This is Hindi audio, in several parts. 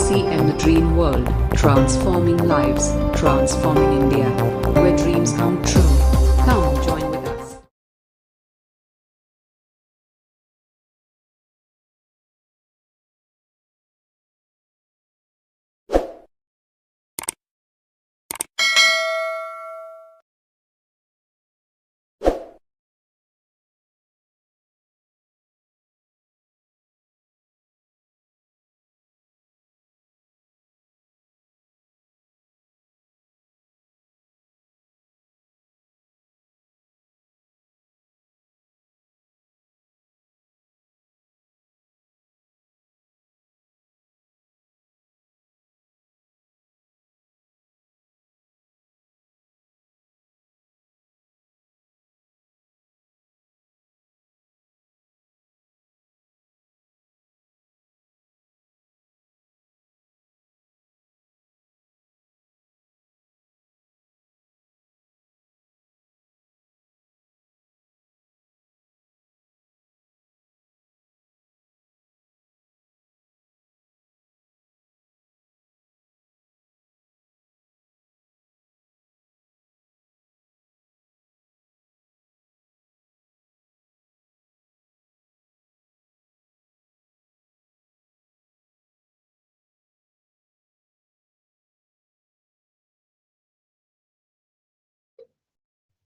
TCM The Dream World, transforming lives, transforming India, where dreams come true. Come join with us.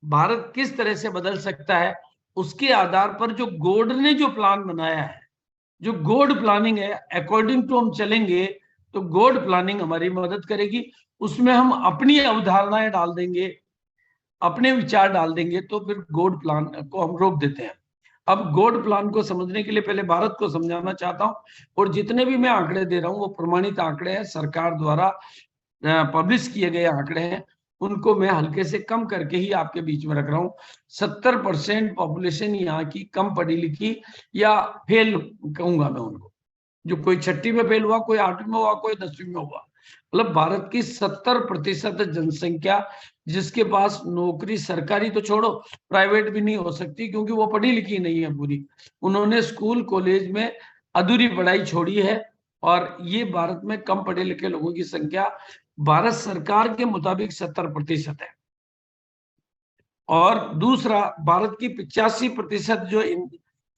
Bharat किस तरह से बदल सकता है, उसके आधार पर जो गोड ने जो प्लान बनाया है, जो गोड प्लानिंग है, अकॉर्डिंग टू हम चलेंगे तो गोड प्लानिंग हमारी मदद करेगी। उसमें हम अपनी अवधारणाएं डाल देंगे, अपने विचार डाल देंगे, तो फिर गोड प्लान को हम रोक देते हैं। अब गोड प्लान को समझने के लिए पहले भारत को समझाना चाहता हूं, और जितने भी मैं आंकड़े दे रहा हूं वो प्रमाणित आंकड़े हैं, सरकार द्वारा पब्लिश किए गए आंकड़े हैं, उनको मैं हल्के से कम करके ही आपके बीच में रख रहा हूं। 70% पॉपुलेशन यहाँ की कम पढ़ी लिखी या फेल कहूंगा मैं उनको, जो कोई छठी में फेल हुआ, कोई 8वीं में हुआ, कोई 10वीं में हुआ। मतलब भारत की 70% जनसंख्या जिसके पास नौकरी सरकारी तो छोड़ो, प्राइवेट भी नहीं हो सकती, क्योंकि वो पढ़ी लिखी नहीं है पूरी, उन्होंने स्कूल कॉलेज में अधूरी पढ़ाई छोड़ी है। और ये भारत में कम पढ़े लिखे लोगों की संख्या भारत सरकार के मुताबिक 70% है। और दूसरा, भारत की 85% जो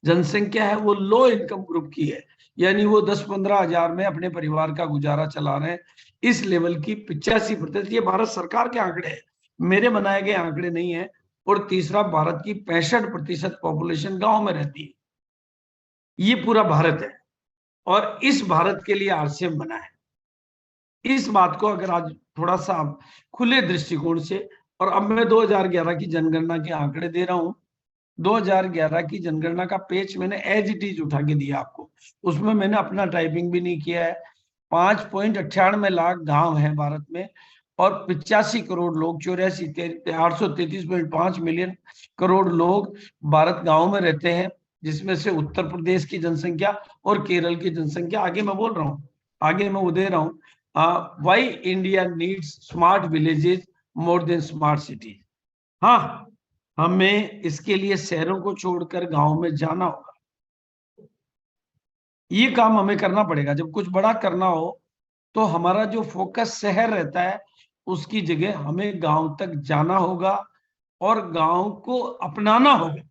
जनसंख्या है वो लो इनकम ग्रुप की है, यानी वो 10-15 हजार में अपने परिवार का गुजारा चला रहे हैं। इस लेवल की 85%, ये भारत सरकार के आंकड़े हैं, मेरे बनाए गए आंकड़े नहीं है। और तीसरा, भारत की 65% पॉपुलेशन गांव में रहती है। ये पूरा भारत है, और इस भारत के लिए आरसीएम बना है। इस बात को अगर आज थोड़ा सा खुले दृष्टिकोण से, और अब मैं 2011 की जनगणना के आंकड़े दे रहा हूं। 2011 की जनगणना का पेज मैंने एज इट इज उठा के दिया आपको, उसमें मैंने अपना टाइपिंग भी नहीं किया है। 5.98 लाख गांव है भारत में, और 85 करोड़ लोग, 833.5 मिलियन करोड़ लोग भारत गांव में रहते हैं, जिसमें से उत्तर प्रदेश की जनसंख्या और केरल की जनसंख्या, आगे मैं बोल रहा हूँ, आगे मैं वो दे रहा हूँ। Why India needs smart villages more than smart cities. हाँ, हमें इसके लिए शहरों को छोड़कर गांव में जाना होगा। ये काम हमें करना पड़ेगा। जब कुछ बड़ा करना हो तो हमारा जो फोकस शहर रहता है, उसकी जगह हमें गांव तक जाना होगा और गांव को अपनाना होगा।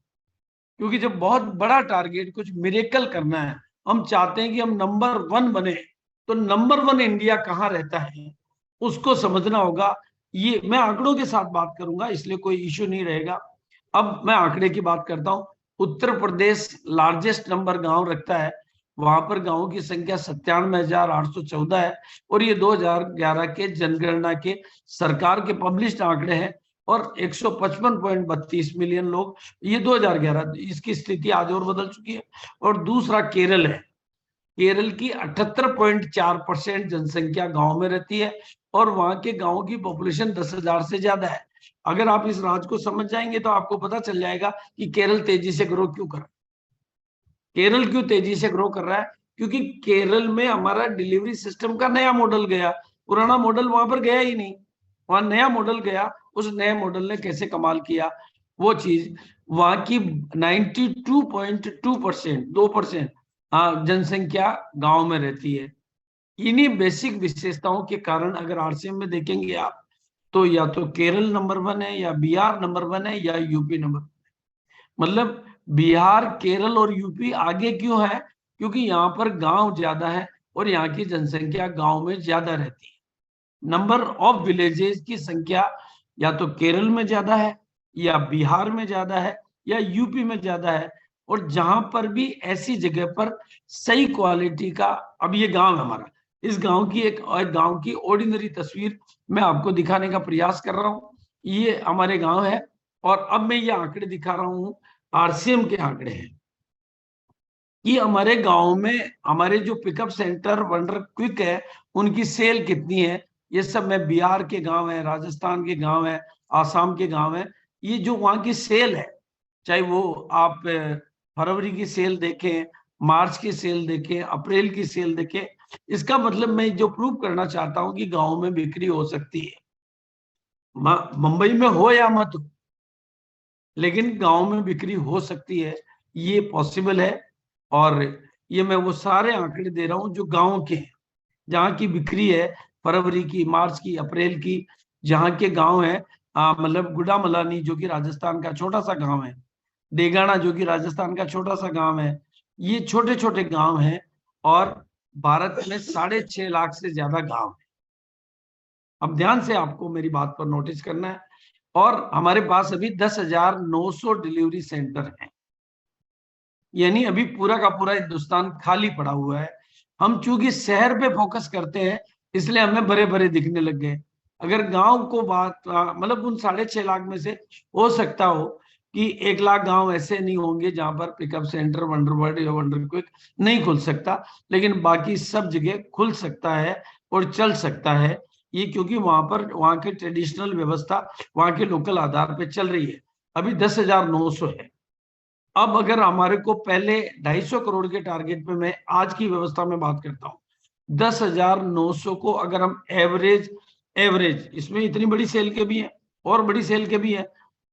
क्योंकि जब बहुत बड़ा टारगेट, कुछ मिरेकल करना है, हम चाहते हैं कि हम नंबर 1 बने, तो नंबर 1 इंडिया कहाँ रहता है उसको समझना होगा। ये मैं आंकड़ों के साथ बात करूंगा, इसलिए कोई इश्यू नहीं रहेगा। अब मैं आंकड़े की बात करता हूं। उत्तर प्रदेश लार्जेस्ट नंबर गांव रखता है, वहां पर गांवों की संख्या 97,814 है, और ये 2011 के जनगणना के सरकार के पब्लिश्ड आंकड़े हैं। और 155.32 मिलियन लोग, ये 2011, इसकी स्थिति आज और बदल चुकी है। और दूसरा केरल है, केरल की 78.4% जनसंख्या गांव में रहती है, और वहां के गांव की पॉपुलेशन 10,000 से ज्यादा है। अगर आप इस राज को समझ जाएंगे तो आपको पता चल जाएगा कि केरल तेजी से ग्रो क्यों कर रहा है। केरल क्यों तेजी से ग्रो कर रहा है? क्योंकि केरल में हमारा डिलीवरी सिस्टम का नया मॉडल गया, पुराना मॉडल वहां पर गया ही नहीं, वहां नया मॉडल गया। उस नए मॉडल ने कैसे कमाल किया, वो चीज वहां की 92.2%, 2% जनसंख्या गांव में रहती है। इन्हीं बेसिक विशेषताओं के कारण अगर आरसीएम में देखेंगे आप, तो या तो केरल नंबर 1 है, या बिहार नंबर 1 है, या यूपी नंबर 1। मतलब बिहार, केरल और यूपी आगे क्यों है? क्योंकि यहाँ पर गांव ज्यादा है और यहाँ की जनसंख्या गांव में ज्यादा रहती है। नंबर ऑफ विलेजेस की संख्या या तो केरल में ज्यादा है, या बिहार में ज्यादा है, या यूपी में ज्यादा है। और जहां पर भी ऐसी जगह पर सही क्वालिटी का, अब ये गांव है हमारा, इस गांव की एक गांव की ऑर्डिनरी तस्वीर मैं आपको दिखाने का प्रयास कर रहा हूं। ये हमारे गांव है, और अब मैं ये आंकड़े दिखा रहा हूं, आरसीएम के आंकड़े हैं कि हमारे गांव में हमारे जो पिकअप सेंटर वंडर क्विक है उनकी सेल कितनी है। ये सब में बिहार के गांव है, राजस्थान के गांव है, आसाम के गांव है। ये जो वहां की सेल है, चाहे वो आप फरवरी की सेल देखें, मार्च की सेल देखें, अप्रैल की सेल देखें, इसका मतलब मैं जो प्रूव करना चाहता हूं कि गांव में बिक्री हो सकती है। मुंबई में हो या मत हो, लेकिन गांव में बिक्री हो सकती है, ये पॉसिबल है। और ये मैं वो सारे आंकड़े दे रहा हूं जो गांव के हैं, जहां की बिक्री है फरवरी की, मार्च की, अप्रैल की। जहां के गांव है, मतलब गुडामलानी जो कि राजस्थान का छोटा सा गांव है, डेगाना जो कि राजस्थान का छोटा सा गांव है, ये छोटे छोटे गांव हैं। और भारत में 6.5 लाख से ज्यादा गांव है। अब ध्यान से आपको मेरी बात पर नोटिस करना है। और हमारे पास अभी 10,900 डिलीवरी सेंटर हैं, यानी अभी पूरा का पूरा हिंदुस्तान खाली पड़ा हुआ है। हम चूंकि शहर पे फोकस करते हैं, इसलिए हमें बड़े बड़े दिखने लग गए। अगर गांव को बात, मतलब उन 6.5 लाख में से हो सकता हो कि 1 लाख गांव ऐसे नहीं होंगे जहां पर पिकअप सेंटर वंडरबर्ड या वंडर क्विक नहीं खुल सकता, लेकिन बाकी सब जगह खुल सकता है और चल सकता है। ये क्योंकि वहां पर वहां की ट्रेडिशनल व्यवस्था वहां के लोकल आधार पर चल रही है। अभी 10,900 है। अब अगर हमारे को पहले 250 करोड़ के टारगेट पे, मैं आज की व्यवस्था में बात करता हूँ, 10,900 को अगर हम एवरेज एवरेज इसमें इतनी बड़ी सेल के भी हैं और बड़ी सेल के भी हैं,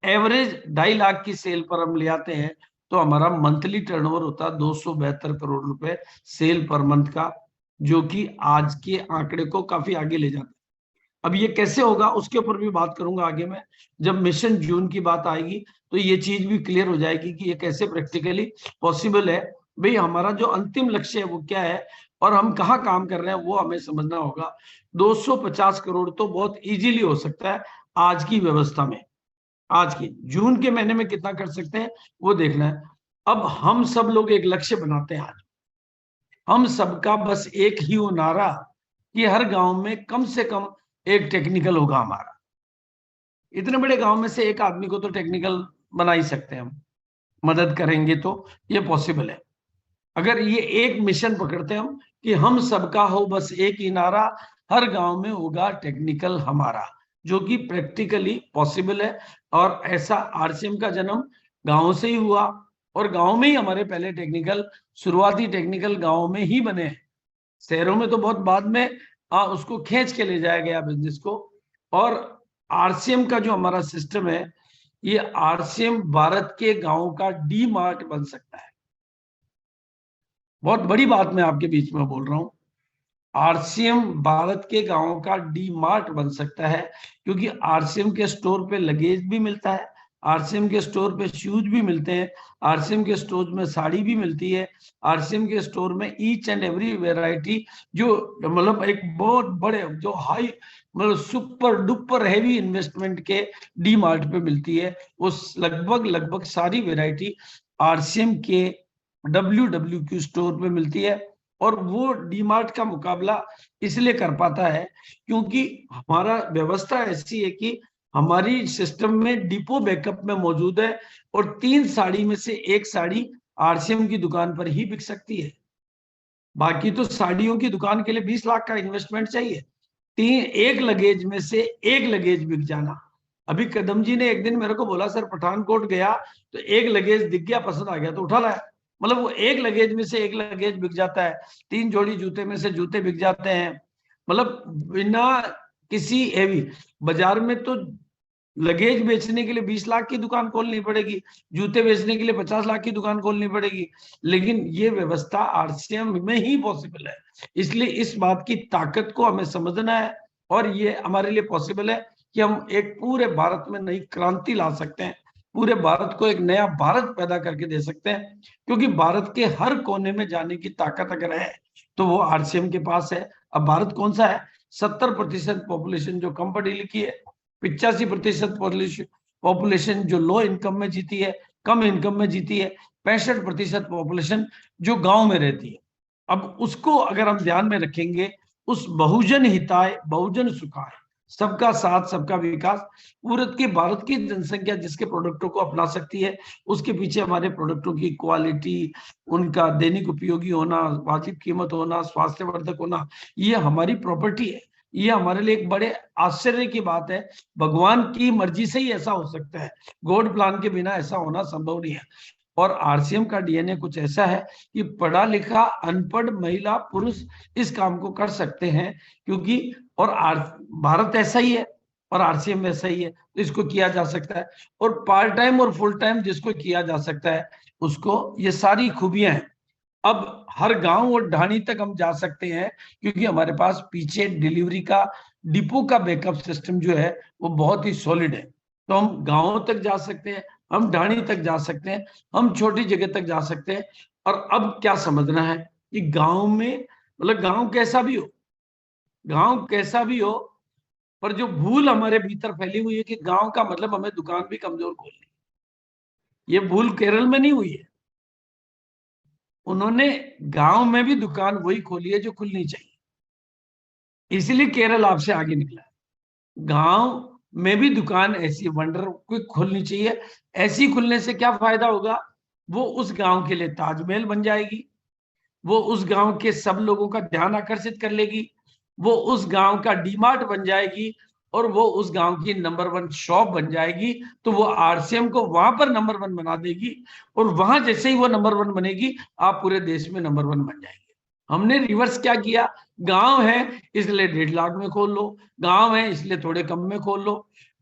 एवरेज 2.5 लाख की सेल पर हम ले आते हैं, तो हमारा मंथली टर्नओवर होता है 272 करोड़ रुपए सेल पर मंथ का, जो कि आज के आंकड़े को काफी आगे ले जाता है। अब ये कैसे होगा उसके ऊपर भी बात करूंगा आगे में, जब मिशन जून की बात आएगी तो ये चीज भी क्लियर हो जाएगी कि ये कैसे प्रैक्टिकली पॉसिबल है। भाई हमारा जो अंतिम लक्ष्य है वो क्या है और हम कहाँ काम कर रहे हैं वो हमें समझना होगा। 250 करोड़ तो बहुत इजीली हो सकता है आज की व्यवस्था में। आज की जून के महीने में कितना कर सकते हैं वो देखना है। अब हम सब लोग एक लक्ष्य बनाते हैं आज, हम सबका बस एक ही वो नारा कि हर गांव में कम से कम एक टेक्निकल होगा हमारा। इतने बड़े गांव में से एक आदमी को तो टेक्निकल बना ही सकते हैं हम, मदद करेंगे तो ये पॉसिबल है। अगर ये एक मिशन पकड़ते हैं हम कि हम सबका हो बस एक ही नारा, हर गांव में होगा टेक्निकल हमारा, जो कि प्रैक्टिकली पॉसिबल है। और ऐसा आरसीएम का जन्म गांव से ही हुआ, और गांव में ही हमारे पहले टेक्निकल, शुरुआती टेक्निकल गांव में ही बने हैं। शहरों में तो बहुत बाद में उसको खींच के ले जाया गया बिजनेस को। और आरसीएम का जो हमारा सिस्टम है, ये आरसीएम भारत के गांव का डी मार्ट बन सकता है। बहुत बड़ी बात मैं आपके बीच में बोल रहा हूं, आरसीएम भारत के गांव का डी मार्ट बन सकता है, क्योंकि आरसीएम के स्टोर पे लगेज भी मिलता है, आरसीएम के स्टोर पे शूज भी मिलते हैं, आरसीएम के स्टोर में साड़ी भी मिलती है, आरसीएम के स्टोर में ईच एंड एवरी वेराइटी, जो मतलब एक बहुत बड़े जो हाई मतलब सुपर डुपर हैवी इन्वेस्टमेंट के डी मार्ट पे मिलती है। वो लगभग लगभग सारी वेराइटी आरसीएम के WWQ स्टोर पे मिलती है। और वो डीमार्ट का मुकाबला इसलिए कर पाता है क्योंकि हमारा व्यवस्था ऐसी है कि हमारी सिस्टम में डिपो बैकअप में मौजूद है, और 3 साड़ी में से 1 साड़ी आरसीएम की दुकान पर ही बिक सकती है। बाकी तो साड़ियों की दुकान के लिए 20 लाख का इन्वेस्टमेंट चाहिए, एक लगेज में से 1 लगेज बिक जाना। अभी कदम जी ने एक दिन मेरे को बोला, सर पठानकोट गया तो 1 लगेज दिख गया, पसंद आ गया तो उठा लाया। मतलब वो 1 लगेज में से 1 लगेज बिक जाता है, 3 जोड़ी जूते में से जूते बिक जाते हैं, मतलब बिना किसी हैवी। बाजार में तो लगेज बेचने के लिए 20 लाख की दुकान खोलनी पड़ेगी, जूते बेचने के लिए 50 लाख की दुकान खोलनी पड़ेगी, लेकिन ये व्यवस्था आरसीएम में ही पॉसिबल है। इसलिए इस बात की ताकत को हमें समझना है, और ये हमारे लिए पॉसिबल है कि हम एक पूरे भारत में नई क्रांति ला सकते हैं, पूरे भारत को एक नया भारत पैदा करके दे सकते हैं, क्योंकि भारत के हर कोने में जाने की ताकत अगर है तो वो आरसीएम के पास है। अब भारत कौन सा है, 70% पॉपुलेशन जो कम पढ़ी लिखी है, 85% पॉपुलेशन जो लो इनकम में जीती है, कम इनकम में जीती है, 65% पॉपुलेशन जो गांव में रहती है। अब उसको अगर हम ध्यान में रखेंगे, उस बहुजन हिताय बहुजन सुखाय, सबका साथ सबका विकास, पूरत की भारत की जनसंख्या जिसके प्रोडक्टों को अपना सकती है, उसके पीछे हमारे प्रोडक्टों की क्वालिटी, उनका दैनिक उपयोगी होना, वाजिब कीमत होना, स्वास्थ्यवर्धक होना, ये हमारी प्रॉपर्टी है। ये हमारे लिए एक बड़े आश्चर्य की बात है। भगवान की मर्जी से ही ऐसा हो सकता है, गॉड प्लान के बिना ऐसा होना संभव नहीं है। और आरसीएम का डीएनए कुछ ऐसा है कि पढ़ा लिखा अनपढ़ महिला पुरुष इस काम को कर सकते हैं, क्योंकि और भारत ऐसा ही है और आरसीएम ऐसा ही है, तो इसको किया जा सकता है। और पार्ट टाइम और फुल टाइम जिसको किया जा सकता है उसको ये सारी खूबियां हैं। अब हर गांव और ढाणी तक हम जा सकते हैं, क्योंकि हमारे पास पीछे डिलीवरी का डिपो का बैकअप सिस्टम जो है वो बहुत ही सॉलिड है। तो हम गांवों तक जा सकते हैं, हम ढाणी तक जा सकते हैं, हम छोटी जगह तक जा सकते हैं। और अब क्या समझना है कि गांव में, मतलब गांव कैसा भी हो, गांव कैसा भी हो, पर जो भूल हमारे भीतर फैली हुई है कि गांव का मतलब हमें दुकान भी कमजोर खोलनी, ये भूल केरल में नहीं हुई है। उन्होंने गांव में भी दुकान वही खोली है जो खुलनी चाहिए, इसीलिए केरल आपसे आगे निकला। गांव में भी दुकान ऐसी वंडर क्विक खोलनी चाहिए। ऐसी खुलने से क्या फायदा होगा, वो उस गांव के लिए ताजमहल बन जाएगी, वो उस गांव के सब लोगों का ध्यान आकर्षित कर लेगी, वो उस गांव का डीमार्ट बन जाएगी, और वो उस गांव की नंबर 1 शॉप बन जाएगी। तो वो आरसीएम को वहां पर नंबर 1 बना देगी, और वहां जैसे ही वो नंबर 1 बनेगी, आप पूरे देश में नंबर 1 बन जाएंगे। हमने रिवर्स क्या किया, गांव है इसलिए 1.5 लाख में खोल लो, गांव है इसलिए थोड़े कम में खोल लो।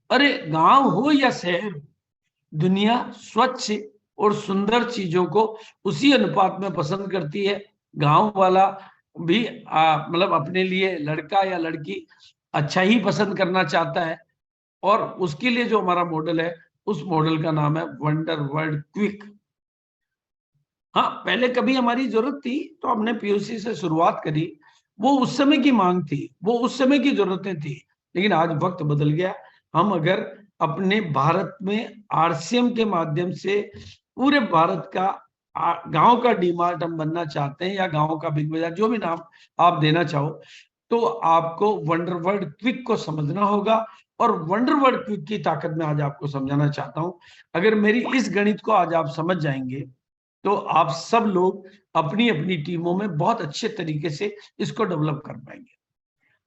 अरे गांव हो या शहर, दुनिया स्वच्छ और सुंदर चीजों को उसी अनुपात में पसंद करती है। गांव वाला भी मतलब अपने लिए लड़का या लड़की अच्छा ही पसंद करना चाहता है, और उसके लिए जो हमारा मॉडल है, उस मॉडल का नाम है वंडर वर्ल्ड क्विक। हाँ, पहले कभी हमारी जरूरत थी तो हमने पीओसी से शुरुआत करी, वो उस समय की मांग थी, वो उस समय की जरूरतें थी, लेकिन आज वक्त बदल गया। हम अगर अपने भारत में आरसीएम के माध्यम से पूरे भारत का गांव का डीमार्ट हम बनना चाहते हैं, या गांव का बिग बाजार, जो भी नाम आप देना चाहो, तो आपको वंडर वर्ल्ड क्विक को समझना होगा। और वंडर वर्ल्ड क्विक की ताकत में आज आपको समझाना चाहता हूं। अगर मेरी इस गणित को आज आप समझ जाएंगे, तो आप सब लोग अपनी अपनी टीमों में बहुत अच्छे तरीके से इसको डेवलप कर पाएंगे।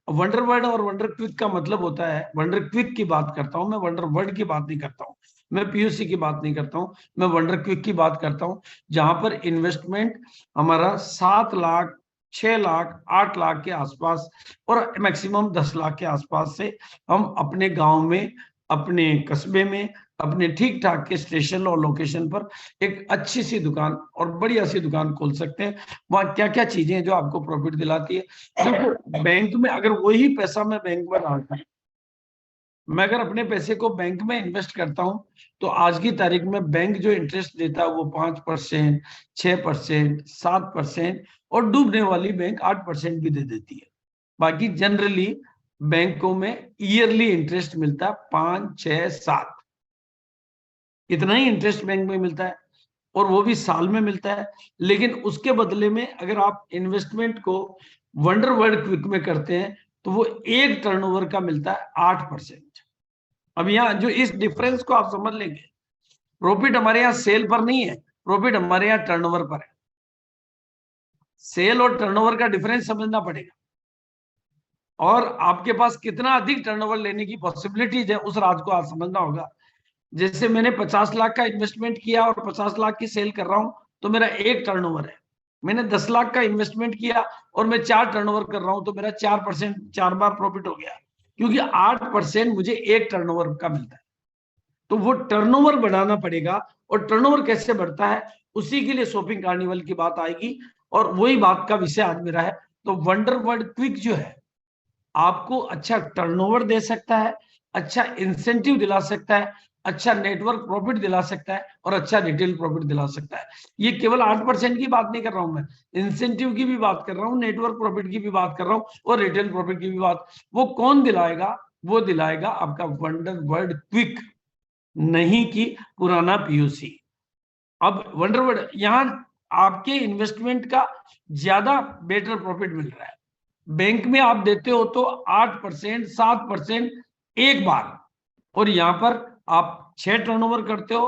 वंडर वर्ड और वंडर क्विक का मतलब होता है, वंडर क्विक की बात करता हूं मैं, वंडर वर्ड की बात नहीं करता हूं, मैं पीयूसी की बात नहीं करता हूं, मैं वंडर क्विक की बात करता हूं, जहां पर इन्वेस्टमेंट हमारा 7 लाख, 6 लाख, 8 लाख के आसपास, और मैक्सिमम 10 लाख के आसपास से हम अपने गांव में, अपने कस्बे में, अपने ठीक ठाक के स्टेशन और लोकेशन पर एक अच्छी सी दुकान और बढ़िया सी दुकान खोल सकते हैं। वहां क्या क्या चीजें हैं जो आपको प्रॉफिट दिलाती है। देखो, बैंक में अगर वही पैसा मैं बैंक में डालता हूँ, मैं अगर अपने पैसे को बैंक में इन्वेस्ट करता हूं, तो आज की तारीख में बैंक जो इंटरेस्ट देता है वो 5%, 6%, 7%, और डूबने वाली बैंक 8% भी दे देती है। बाकी जनरली बैंकों में ईयरली इंटरेस्ट मिलता है 5, 6, 7, इतना ही इंटरेस्ट बैंक में मिलता है, और वो भी साल में मिलता है। लेकिन उसके बदले में अगर आप इन्वेस्टमेंट को वंडर वर्ल्ड क्विक में करते हैं, तो वो एक टर्नओवर का मिलता है 8%। अब यहाँ जो इस डिफरेंस को आप समझ लेंगे, प्रॉफिट हमारे यहाँ सेल पर नहीं है, प्रॉफिट हमारे यहाँ टर्नओवर पर है। सेल और टर्नओवर का डिफरेंस समझना पड़ेगा, और आपके पास कितना अधिक टर्नओवर लेने की पॉसिबिलिटीज है उस राज को आप समझना होगा। जैसे मैंने 50 लाख का इन्वेस्टमेंट किया और 50 लाख की सेल कर रहा हूं, तो मेरा एक टर्नओवर है। मैंने 10 लाख का इन्वेस्टमेंट किया और मैं 4 टर्नओवर कर रहा हूं, तो मेरा 4%, 4 बार प्रॉफिट हो गया, क्योंकि 8% मुझे एक टर्नओवर का मिलता है। तो वो टर्नओवर बढ़ाना पड़ेगा। और टर्नओवर कैसे बढ़ता है, उसी के लिए शॉपिंग कार्निवल की बात आएगी, और वही बात का विषय आज मेरा है। तो वंडरवर्ल्ड क्विक जो है आपको अच्छा टर्नओवर दे सकता है, अच्छा इंसेंटिव दिला सकता है, अच्छा नेटवर्क प्रॉफिट दिला सकता है, और अच्छा रिटेल प्रॉफिट दिला सकता है। ये केवल 8% की बात नहीं कर रहा हूं मैं, इंसेंटिव की भी बात कर रहा हूं, नेटवर्क प्रॉफिट की भी बात कर रहा हूं, और रिटेल प्रॉफिट की भी बात। वो कौन दिलाएगा, वो दिलाएगा आपका वंडरवर्ल्ड क्विक, नहीं कि पुराना पीयूसी। अब वंडरवर्ल्ड यहां आपके इन्वेस्टमेंट का ज्यादा बेटर प्रॉफिट मिल रहा है। बैंक में आप देते हो तो 8%, 7% एक बार, और यहां पर आप 6 टर्नओवर करते हो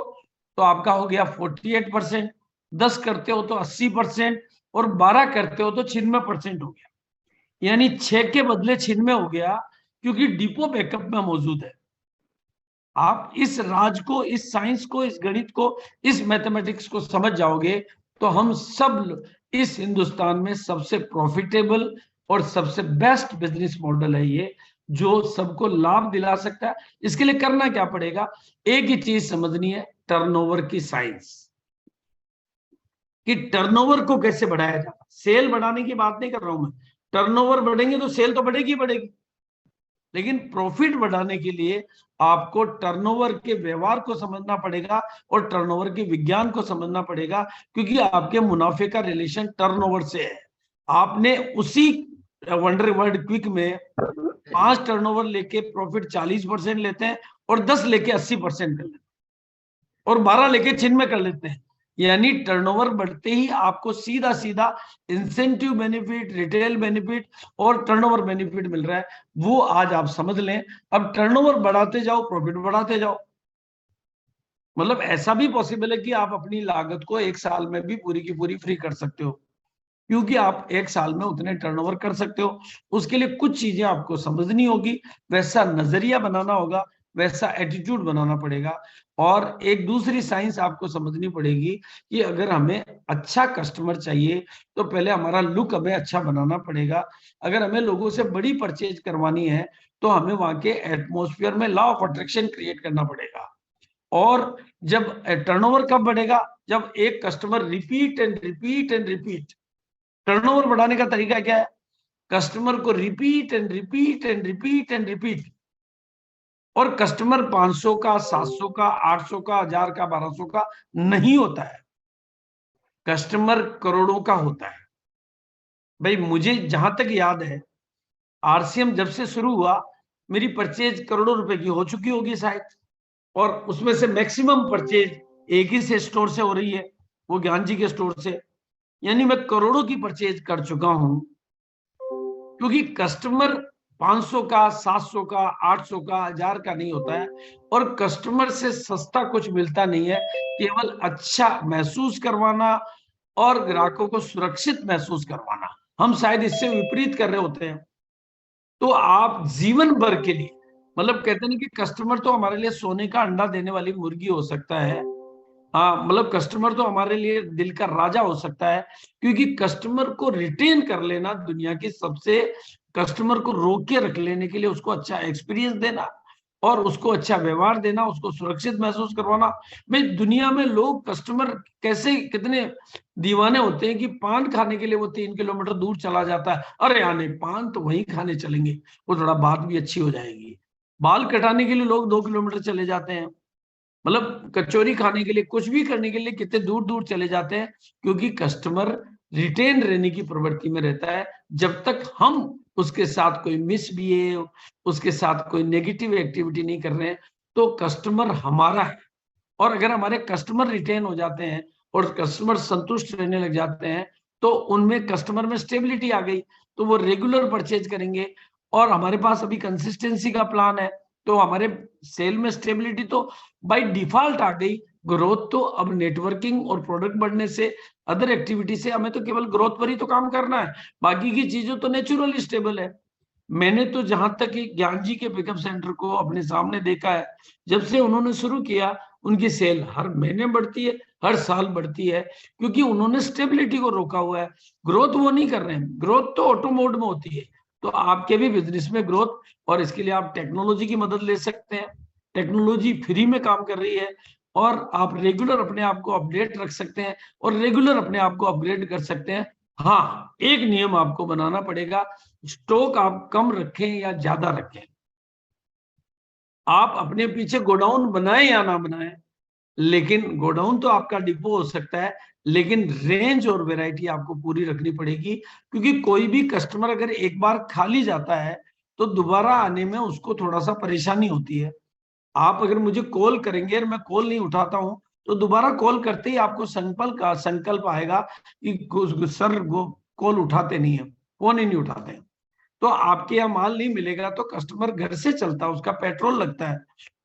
तो आपका हो गया 48%, 10 करते हो तो 80%, और 12 करते हो तो 96% हो गया। यानी 6 के बदले 96 हो गया, क्योंकि डिपो बैकअप में मौजूद है। आप इस राज को, इस साइंस को, इस गणित को, इस मैथमेटिक्स को समझ जाओगे तो हम सब इस हिंदुस्तान में सबसे प्रॉफिटेबल और सबसे बेस्ट बिजनेस मॉडल है ये, जो सबको लाभ दिला सकता है। इसके लिए करना क्या पड़ेगा, एक ही चीज समझनी है, टर्नओवर की साइंस, कि टर्नओवर को कैसे बढ़ाया जाता। सेल बढ़ाने की बात नहीं कर रहा हूं मैं, टर्नओवर बढ़ेंगे तो सेल तो बढ़ेगी बढ़ेगी, लेकिन प्रॉफिट बढ़ाने के लिए आपको टर्नओवर के व्यवहार को समझना पड़ेगा और टर्नओवर के विज्ञान को समझना पड़ेगा, क्योंकि आपके मुनाफे का रिलेशन टर्नओवर से है। आपने उसी वंडरवर्ल्ड क्विक में 5 टर्नओवर लेके प्रॉफिट 40% लेते हैं, और 10 लेके 80% कर लेते हैं, और 12 लेके 96 कर लेते हैं। यानी टर्नओवर बढ़ते ही आपको सीधा सीधा इंसेंटिव बेनिफिट, रिटेल बेनिफिट और टर्नओवर बेनिफिट मिल रहा है। वो आज आप समझ लें। अब टर्नओवर बढ़ाते जाओ, प्रॉफिट बढ़ाते जाओ। मतलब ऐसा भी पॉसिबल है कि आप अपनी लागत को 1 साल में भी पूरी की पूरी फ्री कर सकते हो, क्योंकि आप 1 साल में उतने टर्नओवर कर सकते हो। उसके लिए कुछ चीजें आपको समझनी होगी, वैसा नजरिया बनाना होगा, वैसा एटीट्यूड बनाना पड़ेगा। और एक दूसरी साइंस आपको समझनी पड़ेगी कि अगर हमें अच्छा कस्टमर चाहिए तो पहले हमारा लुक हमें अच्छा बनाना पड़ेगा। अगर हमें लोगों से बड़ी परचेज करवानी है तो हमें वहां के एटमोस्फियर में लॉ ऑफ अट्रैक्शन क्रिएट करना पड़ेगा। और जब टर्नओवर कब बढ़ेगा, जब एक customer repeat and repeat and repeat. Turnover बढ़ाने का तरीका क्या है, कस्टमर को repeat and repeat and repeat and repeat. और कस्टमर 500 का, 700 का, 800 का, 1000 का, 1200 का नहीं होता है, कस्टमर करोड़ों का होता है। भाई मुझे जहां तक याद है, आरसीएम जब से शुरू हुआ मेरी परचेज करोड़ों रुपए की हो चुकी होगी शायद, और उसमें से मैक्सिमम परचेज एक ही से स्टोर से हो रही है, वो ज्ञान जी के स्टोर से। यानी मैं करोड़ों की परचेज कर चुका हूं, क्योंकि कस्टमर 500 का, 700 का, 800 का, 1000 का नहीं होता है। और कस्टमर से सस्ता कुछ मिलता नहीं है, केवल अच्छा महसूस करवाना और ग्राहकों को सुरक्षित महसूस करवाना। हम शायद इससे विपरीत कर रहे होते हैं। तो आप जीवन भर के लिए, मतलब कहते नहीं कि कस्टमर तो हमारे लिए सोने का अंडा देने वाली मुर्गी हो सकता है, हाँ मतलब कस्टमर तो हमारे लिए दिल का राजा हो सकता है, क्योंकि कस्टमर को रिटेन कर लेना दुनिया की सबसे, कस्टमर को रोक के रख लेने के लिए उसको अच्छा एक्सपीरियंस देना और उसको अच्छा व्यवहार देना, उसको सुरक्षित महसूस करवाना। भाई दुनिया में लोग कस्टमर कैसे कितने दीवाने होते हैं कि पान खाने के लिए वो 3 किलोमीटर दूर चला जाता है, अरे आने पान तो वहीं खाने चलेंगे, वो थोड़ा बात भी अच्छी हो जाएगी। बाल कटाने के लिए लोग 2 किलोमीटर चले जाते हैं, मतलब कचौरी खाने के लिए, कुछ भी करने के लिए कितने दूर दूर चले जाते हैं, क्योंकि कस्टमर रिटेन रहने की प्रवृत्ति में रहता है। जब तक हम उसके साथ कोई मिसबिहेव, उसके साथ कोई नेगेटिव एक्टिविटी नहीं कर रहे हैं, तो कस्टमर हमारा है। और अगर हमारे कस्टमर रिटेन हो जाते हैं और कस्टमर संतुष्ट रहने लग जाते हैं, तो उनमें कस्टमर में स्टेबिलिटी आ गई, तो वो रेगुलर परचेज करेंगे। और हमारे पास अभी कंसिस्टेंसी का प्लान है, तो हमारे सेल में स्टेबिलिटी तो बाय डिफॉल्ट आ गई। ग्रोथ तो अब नेटवर्किंग और प्रोडक्ट बढ़ने से, अदर एक्टिविटी से, हमें तो केवल ग्रोथ पर ही तो काम करना है, बाकी की चीजें तो नेचुरली स्टेबल है। मैंने तो जहां तक ज्ञान जी के पिकअप सेंटर को अपने सामने देखा है, जब से उन्होंने शुरू किया उनकी सेल हर महीने बढ़ती है, हर साल बढ़ती है, क्योंकि उन्होंने स्टेबिलिटी को रोका हुआ है। ग्रोथ वो नहीं कर रहे हैं, ग्रोथ तो ऑटो मोड में होती है। तो आपके भी बिजनेस में ग्रोथ, और इसके लिए आप टेक्नोलॉजी की मदद ले सकते हैं। टेक्नोलॉजी फ्री में काम कर रही है और आप रेगुलर अपने आप को अपडेट रख सकते हैं और रेगुलर अपने आप को अपग्रेड कर सकते हैं। हाँ, एक नियम आपको बनाना पड़ेगा, स्टॉक आप कम रखें या ज्यादा रखें। आप अपने पीछे गोडाउन बनाए या ना बनाए, लेकिन गोडाउन तो आपका डिपो हो सकता है, लेकिन रेंज और वैरायटी आपको पूरी रखनी पड़ेगी, क्योंकि कोई भी कस्टमर अगर एक बार खाली जाता है तो दोबारा आने में उसको थोड़ा सा परेशानी होती है। आप अगर मुझे कॉल करेंगे और मैं कॉल नहीं उठाता हूं तो दोबारा कॉल करते ही आपको संकल्प आएगा कि सर वो कॉल उठाते नहीं है, फोन ही नहीं उठाते हैं। तो आपके यहाँ माल नहीं मिलेगा तो कस्टमर घर से चलता है, उसका पेट्रोल लगता है,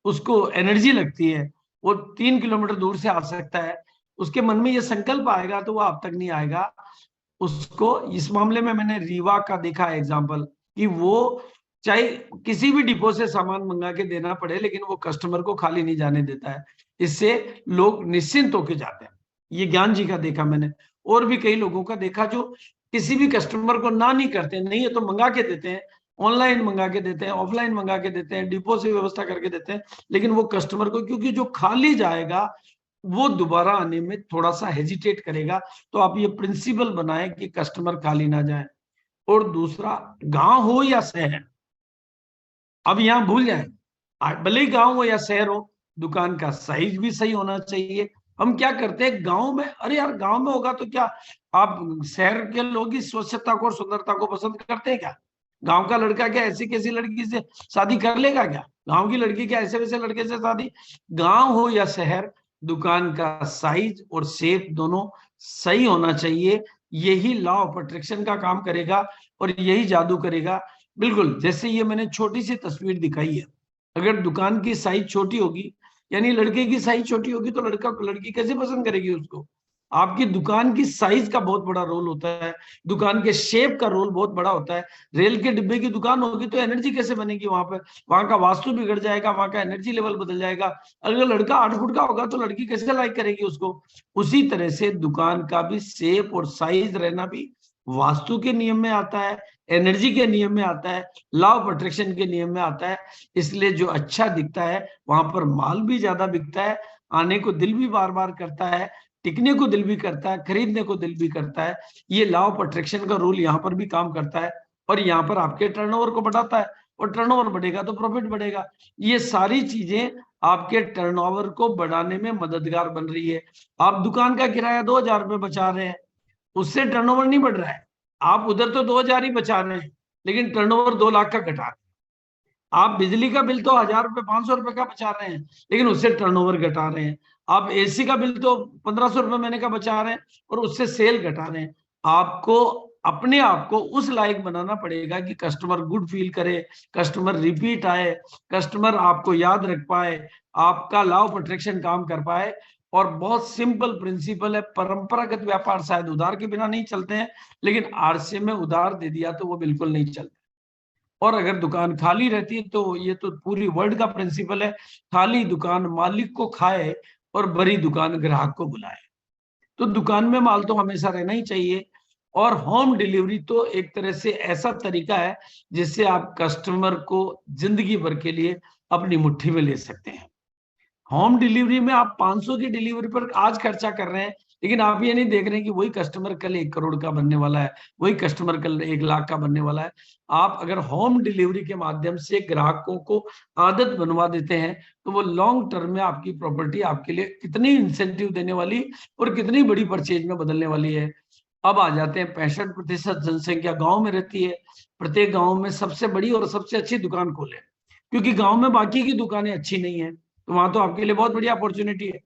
उसको एनर्जी लगती है, वो 3 किलोमीटर दूर से आ सकता है, उसके मन में ये संकल्प आएगा तो वो आप तक नहीं आएगा। उसको इस मामले में मैंने रीवा का देखा है एग्जाम्पल, कि वो चाहे किसी भी डिपो से सामान मंगा के देना पड़े लेकिन वो कस्टमर को खाली नहीं जाने देता है। इससे लोग निश्चिंत होके जाते हैं। ये ज्ञान जी का देखा मैंने, और भी कई लोगों का देखा जो किसी भी कस्टमर को ना नहीं करते, नहीं है तो मंगा के देते हैं, ऑनलाइन मंगा के देते हैं, ऑफलाइन मंगा के देते हैं, डिपो से व्यवस्था करके देते हैं, लेकिन वो कस्टमर को, क्योंकि जो खाली जाएगा वो दोबारा आने में थोड़ा सा हेजिटेट करेगा। तो आप ये प्रिंसिपल बनाए कि कस्टमर खाली ना जाए। और दूसरा, गांव हो या शहर, अब यहाँ भूल जाए, भले ही गांव हो या शहर हो, दुकान का साइज भी सही होना चाहिए। हम क्या करते हैं गांव में, अरे यार गांव में होगा तो क्या, आप शहर के लोग ही स्वच्छता को और सुंदरता को पसंद करते हैं क्या? गांव का लड़का क्या ऐसी कैसी लड़की से शादी कर लेगा क्या? गांव की लड़की क्या ऐसे वैसे लड़के से शादी? गांव हो या शहर, दुकान का साइज और शेप दोनों सही होना चाहिए। यही लॉ ऑफ अट्रैक्शन का काम करेगा और यही जादू करेगा। बिल्कुल जैसे ये मैंने छोटी सी तस्वीर दिखाई है, अगर दुकान की साइज छोटी होगी, यानी लड़के की साइज छोटी होगी, तो लड़की कैसे पसंद करेगी उसको? आपकी दुकान की साइज का बहुत बड़ा रोल होता है, दुकान के शेप का रोल बहुत बड़ा होता है। रेल के डिब्बे की दुकान होगी तो एनर्जी कैसे बनेगी वहां पर? वहां का वास्तु बिगड़ जाएगा, वहां का एनर्जी लेवल बदल जाएगा। अगर लड़का 8 फुट का होगा तो लड़की कैसे लाइक करेगी उसको? उसी तरह से दुकान का भी शेप और साइज रहना भी वास्तु के नियम में आता है, एनर्जी के नियम में आता है, लॉ ऑफ अट्रैक्शन के नियम में आता है। इसलिए जो अच्छा दिखता है वहां पर माल भी ज्यादा बिकता है, आने को दिल भी बार बार करता है, टिकने को दिल भी करता है, खरीदने को दिल भी करता है। ये लॉ ऑफ अट्रैक्शन का रूल यहाँ पर भी काम करता है और यहाँ पर आपके टर्नओवर को बढ़ाता है, और टर्नओवर बढ़ेगा तो प्रॉफिट बढ़ेगा। ये सारी चीजें आपके टर्नओवर को बढ़ाने में मददगार बन रही है। आप दुकान का किराया 2,000 रुपये बचा रहे हैं, उससे टर्नओवर नहीं बढ़ रहा है। आप उधर तो 2,000 ही बचा रहे हैं, लेकिन टर्नओवर 2 लाख का घटा रहे हैं। आप बिजली का बिल तो 1,000 रुपये 500 रुपये का बचा रहे हैं, लेकिन उससे टर्नओवर घटा रहे हैं। आप एसी का बिल तो 1,500 रुपये महीने का बचा रहे हैं और उससे सेल घटा रहे हैं। आपको अपने आप को उस लायक बनाना पड़ेगा कि कस्टमर गुड फील करे, कस्टमर रिपीट आए, कस्टमर आपको याद रख पाए, आपका लॉ ऑफ अट्रैक्शन काम कर पाए। और बहुत सिंपल प्रिंसिपल है, परंपरागत व्यापार शायद उधार के बिना नहीं चलते हैं, लेकिन आरसे में उधार दे दिया तो वो बिल्कुल नहीं चलते। और अगर दुकान खाली रहती है तो ये तो पूरी वर्ल्ड का प्रिंसिपल है, खाली दुकान मालिक को खाए और भरी दुकान ग्राहक को बुलाए। तो दुकान में माल तो हमेशा रहना ही चाहिए। और होम डिलीवरी तो एक तरह से ऐसा तरीका है जिससे आप कस्टमर को जिंदगी भर के लिए अपनी मुट्ठी में ले सकते हैं। होम डिलीवरी में आप 500 की डिलीवरी पर आज खर्चा कर रहे हैं, लेकिन आप ये नहीं देख रहे हैं कि वही कस्टमर कल 1 करोड़ का बनने वाला है, वही कस्टमर कल 1 लाख का बनने वाला है। आप अगर होम डिलीवरी के माध्यम से ग्राहकों को आदत बनवा देते हैं तो वो लॉन्ग टर्म में आपकी प्रॉपर्टी आपके लिए कितनी इंसेंटिव देने वाली और कितनी बड़ी परचेज में बदलने वाली है। अब आ जाते हैं, 65% जनसंख्या गांव में रहती है। प्रत्येक गांव में सबसे बड़ी और सबसे अच्छी दुकान खोले, क्योंकि गांव में बाकी की दुकानें अच्छी नहीं है, तो वहां तो आपके लिए बहुत बड़ी अपॉर्चुनिटी है।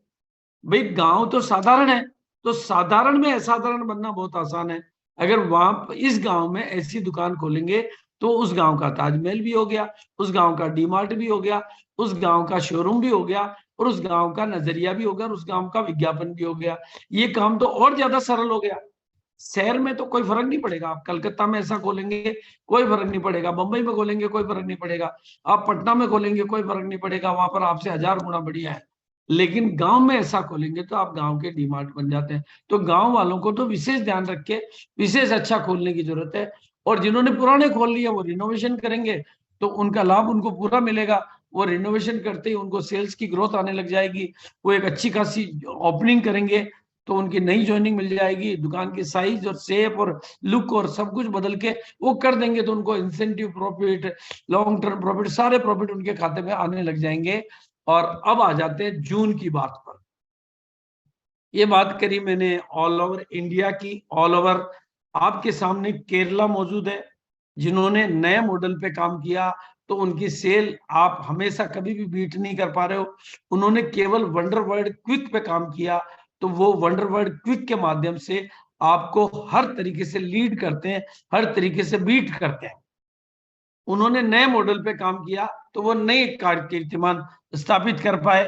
भाई गांव तो साधारण है, तो साधारण में असाधारण बनना बहुत आसान है। अगर वहां इस गांव में ऐसी दुकान खोलेंगे तो उस गांव का ताजमहल भी हो गया, उस गांव का डीमार्ट भी हो गया, उस गांव का शोरूम भी हो गया, और उस गांव का नजरिया भी हो गया, और उस गांव का विज्ञापन भी हो गया। ये काम तो और ज्यादा सरल हो गया। शहर में तो कोई फर्क नहीं पड़ेगा, आप कलकत्ता में ऐसा खोलेंगे कोई फर्क नहीं पड़ेगा, बंबई में खोलेंगे कोई फर्क नहीं पड़ेगा, आप पटना में खोलेंगे कोई फर्क नहीं पड़ेगा, वहां पर आपसे 1000 गुना बढ़िया है। लेकिन गांव में ऐसा खोलेंगे तो आप गांव के डीमार्ट बन जाते हैं। तो गांव वालों को तो विशेष ध्यान रख के विशेष अच्छा खोलने की जरूरत है। और जिन्होंने पुराने खोल लिए वो रिनोवेशन करेंगे तो उनका लाभ उनको पूरा मिलेगा, वो रिनोवेशन करते ही उनको सेल्स की ग्रोथ आने लग जाएगी, वो एक अच्छी खासी ओपनिंग करेंगे तो उनकी नई ज्वाइनिंग मिल जाएगी, दुकान की साइज और शेप और लुक और सब कुछ बदल के वो कर देंगे, तो उनको incentive profit, long term profit, सारे प्रॉफिट उनके खाते में आने लग जाएंगे। और अब आ जाते हैं जून की बात पर। ये बात करी मैंने ऑल ओवर इंडिया की, ऑल ओवर आपके सामने केरला मौजूद है, जिन्होंने नए मॉडल पे काम किया तो उनकी सेल आप हमेशा कभी भी बीट नहीं कर पा रहे हो। उन्होंने केवल वंडर वर्ल्ड क्विक पे काम किया, तो वो वंडर वर्ल्ड क्विक के माध्यम से आपको हर तरीके से लीड करते हैं, हर तरीके से बीट करते हैं। उन्होंने नए मॉडल पे काम किया तो वो नए कीर्तिमान स्थापित कर पाए।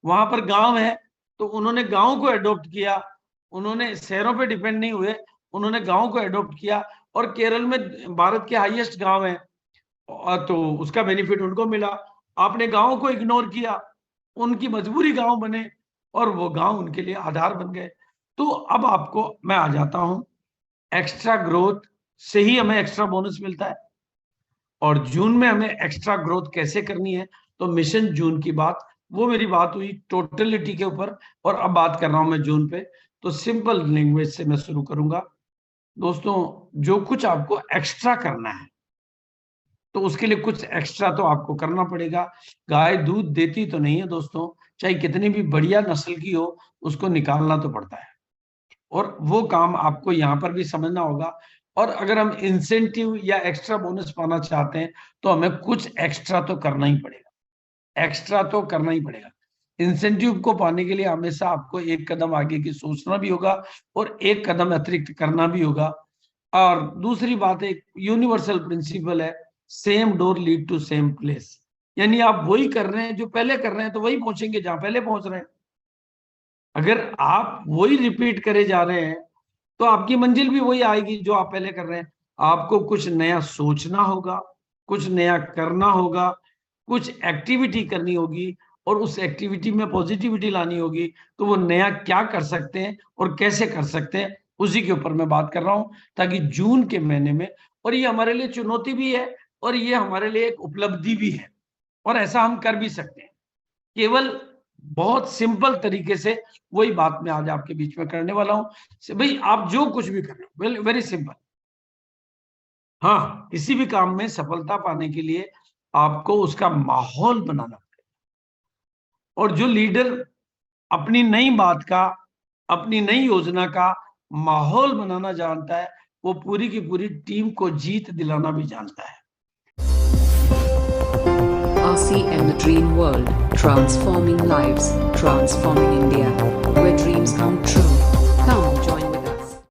वहां पर गांव है तो उन्होंने गांव को एडॉप्ट किया, उन्होंने शहरों पे डिपेंड नहीं हुए, उन्होंने गांव को एडॉप्ट किया। और केरल में भारत के हाईएस्ट गांव है, तो उसका बेनिफिट उनको मिला। आपने गांव को इग्नोर किया, उनकी मजबूरी गांव बने और वो गांव उनके लिए आधार बन गए। तो अब आपको मैं आ जाता हूं, एक्स्ट्रा ग्रोथ से ही हमें एक्स्ट्रा बोनस मिलता है, और जून में हमें एक्स्ट्रा ग्रोथ कैसे करनी है, तो मिशन जून की बात, वो मेरी बात हुई टोटलिटी के ऊपर, और अब बात कर रहा हूं मैं जून पे। तो सिंपल लैंग्वेज से मैं शुरू करूंगा। दोस्तों, जो कुछ आपको एक्स्ट्रा करना है तो उसके लिए कुछ एक्स्ट्रा तो आपको करना पड़ेगा। गाय दूध देती तो नहीं है दोस्तों, चाहे कितनी भी बढ़िया नस्ल की हो, उसको निकालना तो पड़ता है, और वो काम आपको यहाँ पर भी समझना होगा। और अगर हम इंसेंटिव या एक्स्ट्रा बोनस पाना चाहते हैं तो हमें कुछ एक्स्ट्रा तो करना ही पड़ेगा, एक्स्ट्रा तो करना ही पड़ेगा। इंसेंटिव को पाने के लिए हमेशा आपको एक कदम आगे की सोचना भी होगा और एक कदम अतिरिक्त करना भी होगा। और दूसरी बात, एक यूनिवर्सल प्रिंसिपल है, same door lead to same place, यानी आप वही कर रहे हैं जो पहले कर रहे हैं तो वही पहुंचेंगे जहां पहले पहुंच रहे हैं। अगर आप वही रिपीट करे जा रहे हैं तो आपकी मंजिल भी वही आएगी जो आप पहले कर रहे हैं। आपको कुछ नया सोचना होगा, कुछ नया करना होगा, कुछ एक्टिविटी करनी होगी, और उस एक्टिविटी में पॉजिटिविटी लानी होगी। तो वो नया क्या कर सकते हैं और कैसे कर सकते हैं, उसी के ऊपर मैं बात कर रहा हूं, ताकि जून के महीने में, और ये हमारे लिए चुनौती भी है और ये हमारे लिए एक उपलब्धि भी है, और ऐसा हम कर भी सकते हैं। केवल बहुत सिंपल तरीके से वही बात मैं आज आपके बीच में करने वाला हूं। भाई, आप जो कुछ भी कर रहे हो, वेरी सिंपल। हाँ, किसी भी काम में सफलता पाने के लिए आपको उसका माहौल बनाना पड़ेगा, और जो लीडर अपनी नई बात का, अपनी नई योजना का माहौल बनाना जानता है, वो पूरी की पूरी टीम को जीत दिलाना भी जानता है। RCM The Dream World, transforming lives, transforming India, where dreams come true.